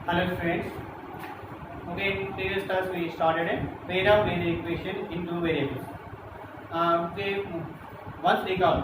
Hello friends. Okay, in previous class we started a pair of linear equation in two variables. Once recall,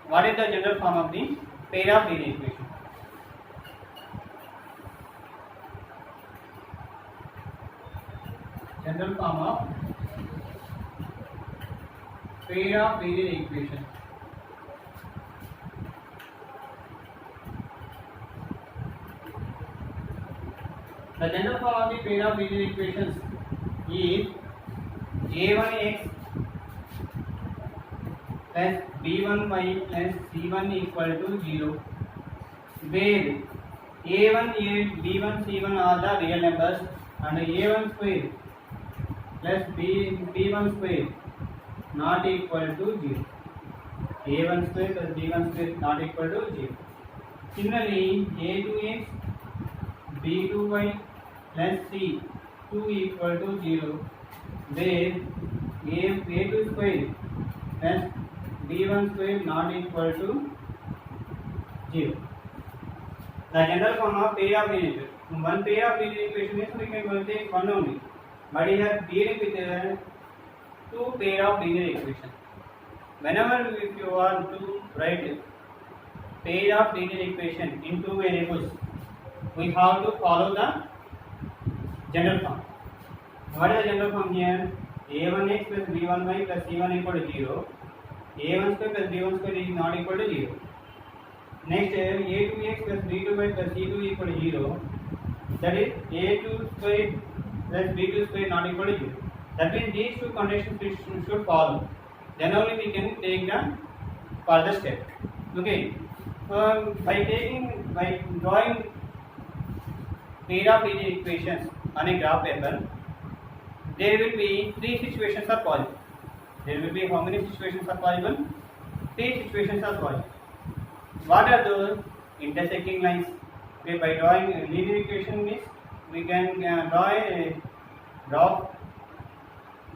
what is the general form of the pair of linear equation? General form of pair of linear equation. The general form of the pair of linear equations is a1x plus b1y plus c1 equal to 0, where a1, b1, c1 are the real numbers and a1 square plus b1 square not equal to 0. a1 square plus b1 square not equal to 0. Similarly, a2x, b2y plus c2 equal to 0, where a2 square plus b1 square not equal to 0. The general form of pair of linear equation. One pair of linear equation is we can take one only, but here dealing with two pair of linear equation. Whenever if you want to write pair of linear equation in two variables, we have to follow the general form. What is the general form here? a1x plus b1y plus c1 equal to 0. a1 square plus b1 square is not equal to 0. Next, a2x plus b2y plus c2 equal to 0. That is a2 square plus b2 square not equal to 0. That means these two conditions should follow. Then only we can take the further step. Okay. By drawing pair of linear equations on a graph paper, there will be three situations are possible. There will be how many situations are possible? Three situations are possible. What are those? Intersecting lines. Okay, by drawing a linear equation means we can draw a graph.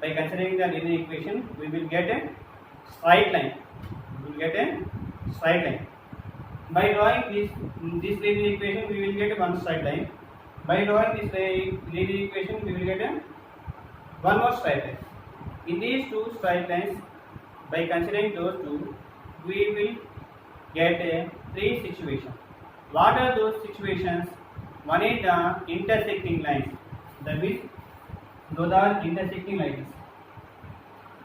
By considering the linear equation, we will get a straight line. We will get a straight line. By drawing this linear equation, we will get one straight line. By drawing this linear equation, we will get a one more straight line. In these two straight lines, by considering those two, we will get a three situations. What are those situations? One is the intersecting lines. That means those are intersecting lines.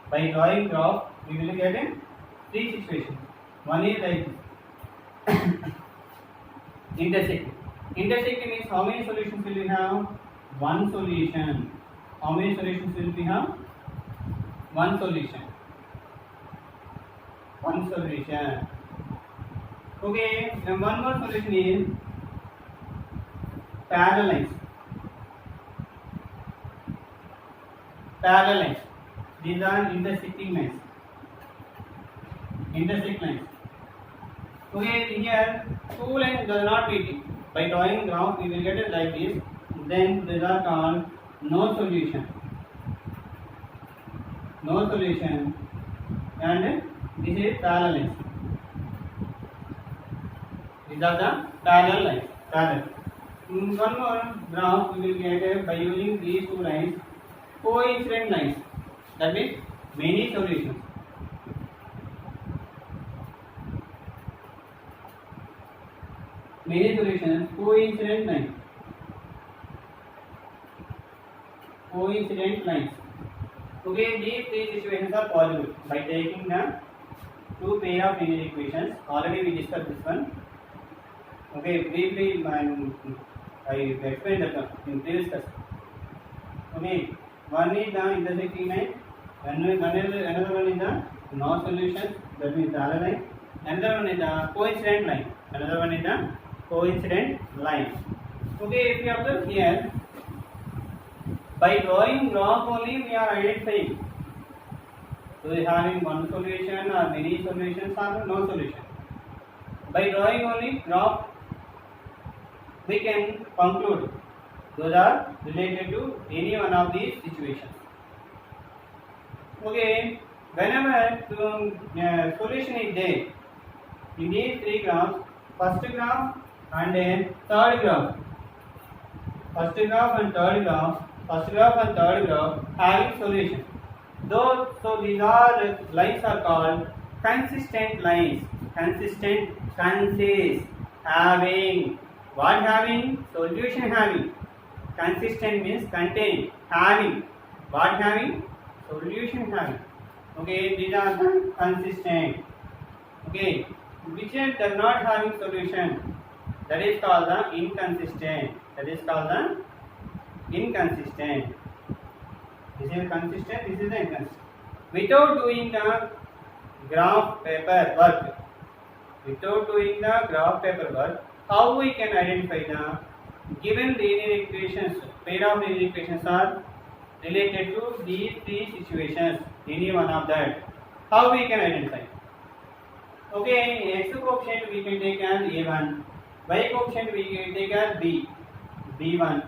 By drawing graph, we will get a three situations. One is like intersecting. Intersecting means how many solutions will we have? One solution. How many solutions will we have? One solution. One solution. Okay, then one more solution is parallel lines. Parallel lines. These are intersecting lines. Intersect lines. Okay, here two lines does not meet. By drawing graph, we will get it like this. Then these are called no solution. No solution. And this is parallel lines. These are the parallel lines. Parallel. One more graph we will get by using these two lines, coincident lines. That means many solutions. Many solutions, coincident lines. Coincident lines. Okay, these three situations are possible by taking the two pair of linear equations. Already we discussed this one. Okay, briefly I explained that in previous class. Okay, one is the intersecting line, another one is the no solution, that means parallel line. Another one is the coincident line. Another one is the coincident line. Okay, if you observe here, by drawing graph only we are identifying. So we are having one solution or many solutions or no solution. By drawing only graph, we can conclude those are related to any one of these situations. Okay, whenever solution is there in these three graphs, first graph and then third graph, first graph and third graph having solution. Though, so these are lines are called consistent lines. Consistent, consist, having, what having? Solution having. Consistent means contain, having, what having? Solution having. Okay, these are the consistent. Okay, which does not having solution, that is called the inconsistent. That is called the inconsistent. This is consistent, this is the inconsistent. Without doing the graph paper work, how we can identify the given linear equations, pair of linear equations are related to these three situations, any one of that. How we can identify? Okay, x coefficient we can take as a1, y coefficient we can take as b1,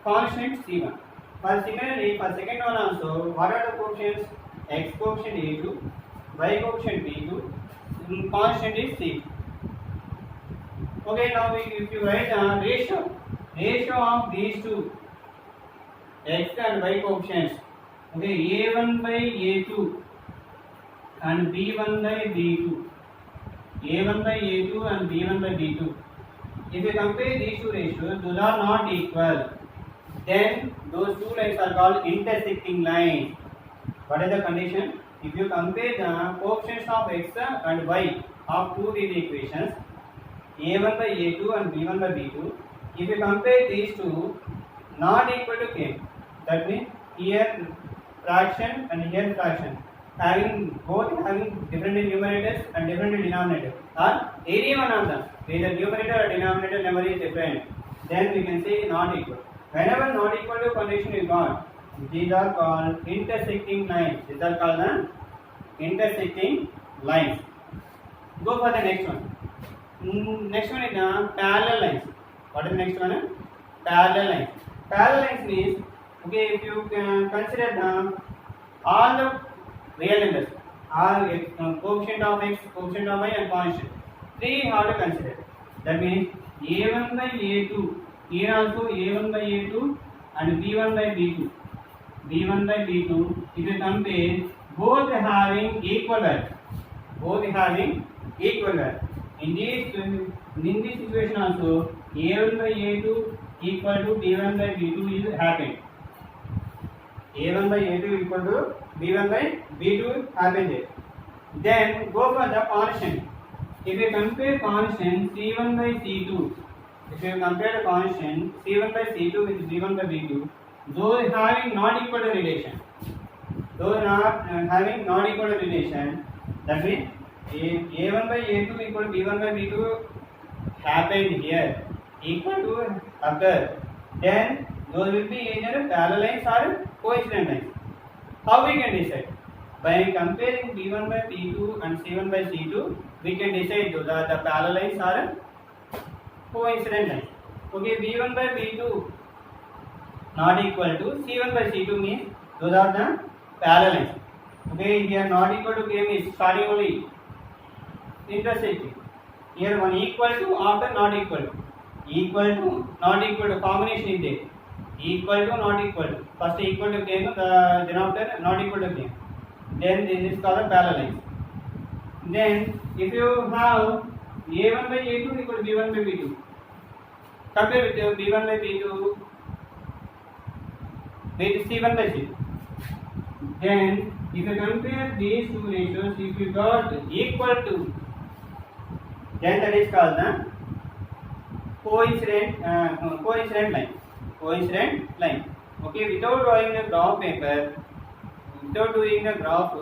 constant c1. For second one also, what are the coefficients? X coefficient a2, y coefficient b2, constant is c. Okay, now if you write the ratio of these two x and y coefficients, okay, a1 by a2 and b1 by b2, a1 by a2 and b1 by b2. If you compare these two ratios, those are not equal, then those two lines are called intersecting lines. What is the condition? If you compare the coefficients of x and y of two linear equations, a1 by a2 and b1 by b2, if you compare these two, not equal to k, that means here fraction and here fraction, both having different numerators and different denominators, or any one of them, either numerator or denominator number is different, then we can say not equal. Whenever not equal to condition is got, these are called intersecting lines. These are called the intersecting lines. Go for the next one. Next one is the parallel lines. What is the next one? Parallel lines. Parallel lines means, okay, if you consider all the real numbers, all coefficient of x, coefficient of y and constant, three have to consider. That means a1 by a2, here also a1 by a2 and b1 by b2. b1 by b2, if you compare, both having equal value. Both having equal value. In this situation also, a1 by a2 equal to b1 by b2 is happened. a1 by a2 equal to b1 by b2 happened. Then go for the constant. If you compare constant c1 by c2, if you compare the constant c1 by c2 with b1 by b2, those having not equal to relation, that means a1 by a2 equal to b1 by b2 happened here, equal to occur, then those will be either parallel lines or coincident lines. How we can decide? By comparing b1 by b2 and c1 by c2, we can decide those are the parallel lines or coincident lines. Okay, b1 by b2 not equal to c1 by c2 means those are the parallel lines. Okay, here not equal to k means starting only intersecting. Here one equal to after not equal to. Equal to not equal to combination is there. Equal to not equal to. First equal to k, the denominator not equal to k. Then this is called a parallel lines. Then if you have a1 by a2 equal to b1 by b2, compare with b1 by b2 with c1 by c2. Then if you compare these two ratios, if you got equal to, then that is called the coincident line. Coincident line. Okay, without drawing the graph paper, without doing the graph,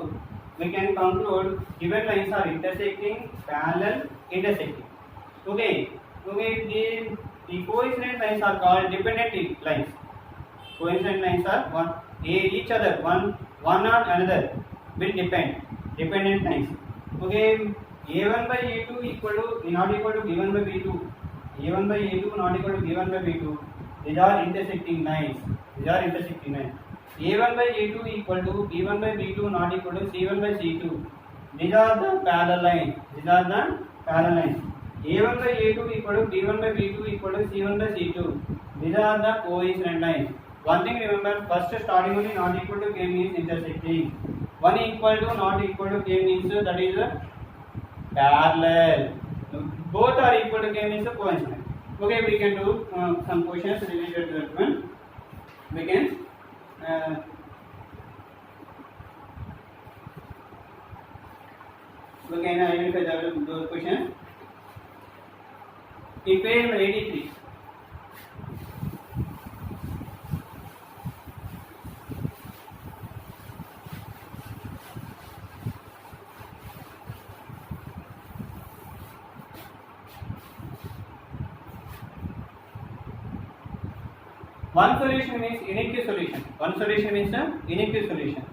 we can conclude given lines are intersecting, parallel, intersecting. Okay, the coincident lines are called dependent lines. Coincident lines are each other, one on another will depend. Dependent lines. Okay, a1 by a2 equal to not equal to b1 by b2. a1 by a2 not equal to b1 by b2. These are intersecting lines. a1 by a2 equal to b1 by b2 not equal to c1 by c2. These are the parallel lines. A1 by A2 equal to B1 by B2 equal to C1 by C2. These are the coincident lines. One thing remember, first starting only not equal to k means intersecting. 1 equal to not equal to k means that is parallel. Both are equal to k means coincident. Okay, we can do some questions related to that one. We can identify those questions. In page number 83. One solution means unique solution. One solution means a unique solution.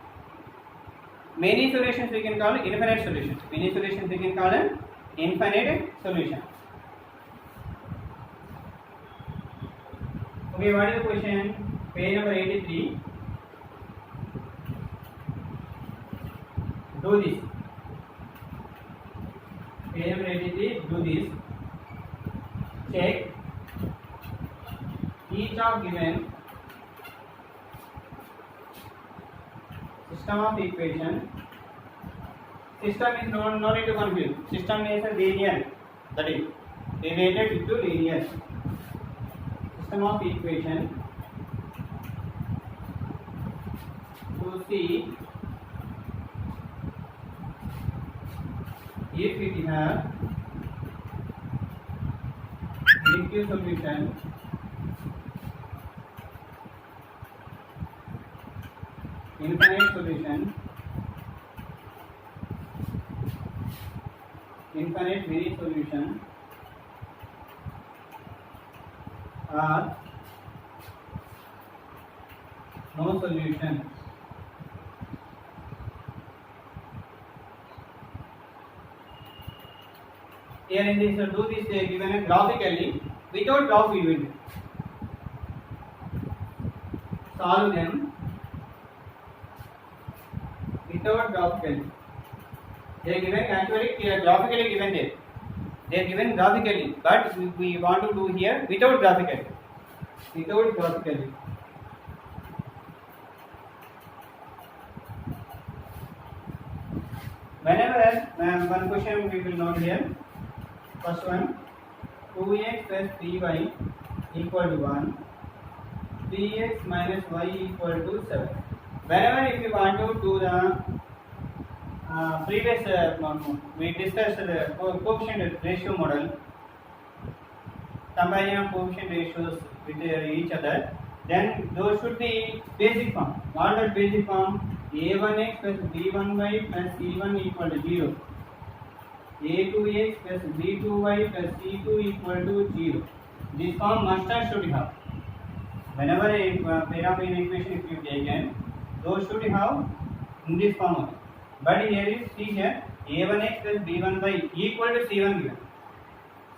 Many solutions we can call infinite solutions. Many solutions we can call an infinite solution. Okay, what is the question? Page number 83. Do this. Page number 83. Do this. Check each of given system of equation. System is no need to confuse. System is a linear, that is related to linear. System of equation to see if it has unique solution infinite solution, infinite many solution, or no solution. Here in this, do this given graphically without graph event. Solve them without graphically. They are given actually graphically given there. They are given graphically, but we want to do here without graphically. Without graphically. Whenever one question we will note here. First one, 2x plus 3y equal to 1, 3x minus y equal to 7. Whenever if you want to do the previous we discussed the coefficient ratio model, comparison coefficient ratios with each other, then those should be basic form. What is basic form? A1x plus b1y plus c1 equal to 0. A2x plus b2y plus c2 equal to 0. This form must and should have. Whenever a pair of equation if you taken, those should have in this form only. But here is see here a1x plus b1y equal to c1 given.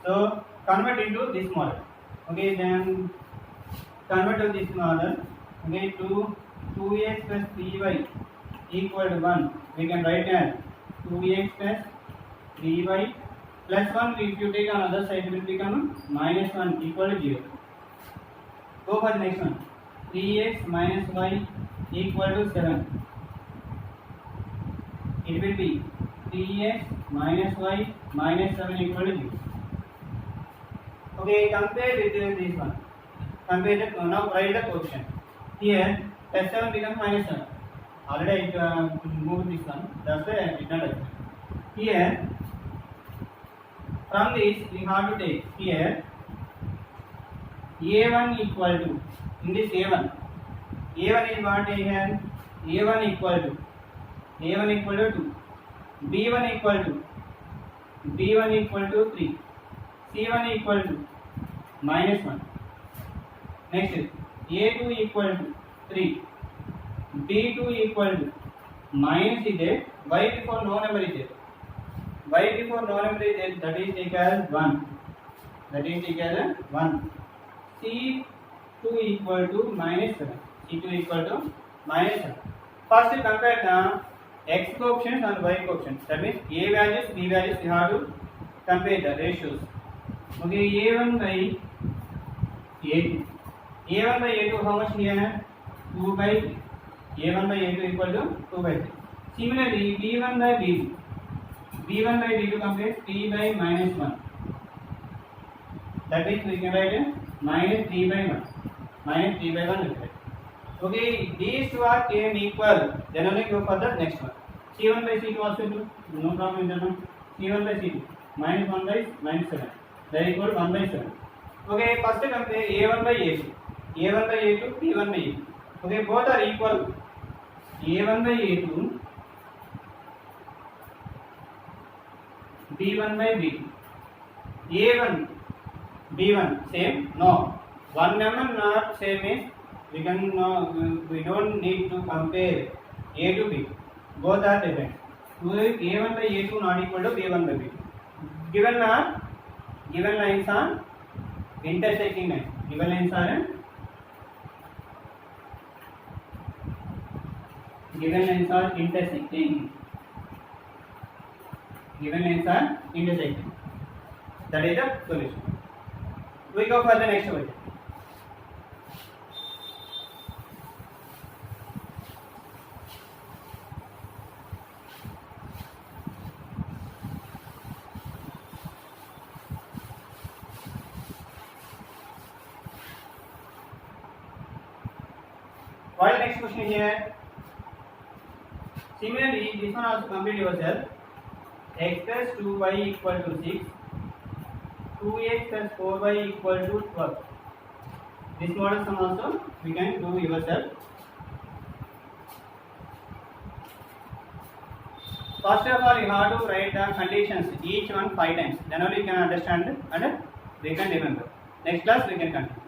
So convert into this model. Okay, then convert to this model. Okay, 2x plus 3y equal to 1. We can write as 2x plus 3y plus 1. If you take on other side, it will become minus 1 equal to 0. Go for the next one. 3x minus y equal to 7. It will be 3x minus y minus 7 equal to 0. Okay, compare with this one. Compare the, now write the coefficient. Here plus 7 becomes minus 7. Already I moved this one. That's why I did not write. Here from this we have to take here a1 equal to, in this a1 is what I have? a1 equal to 2, b1 equal to 3, c1 equal to minus 1. Next is a2 equal to 3, b2 equal to minus is there, y before no number is there. Y before no number is there, that is taken as 1. That is taken as 1. C2 equal to minus 7. C2 equal to minus 7. First compare the x coefficients and y coefficients. That means a values, b values, you have to compare the ratios. Okay, a1 by a2. a1 by a2 how much here? 2 by a1 by a2 equal to 2 by 3. Similarly, b1 by b2. b1 by b2 completes 3 by minus 1. That means we can write minus 3 by 1. Minus 3 by 1 will write. Okay, these two are came equal. Then only go for the next one. C1 by C2 also do. No problem in that one. C1 by C2 minus 1 by minus 7. That equal 1 by 7. Okay, first compare A1 by A2. A1 by A2, B1 by A2. Okay, both are equal. A1 by A2, B1 by B2. A1, B1 same? No. 1 mm not same is we don't need to compare A to B. Both are different. A1 by A2 not equal to B1 by B2. Given lines are intersecting lines. Given lines are intersecting. Given lines are intersecting. That is the solution. We go for the next one. What is the next question here? Similarly, this one also complete yourself. X plus 2y equal to 6. 2x plus 4y equal to 12. This model sum also we can do yourself. First of all, you have to write the conditions each one 5 times. Then only you can understand and we can remember. Next class we can continue.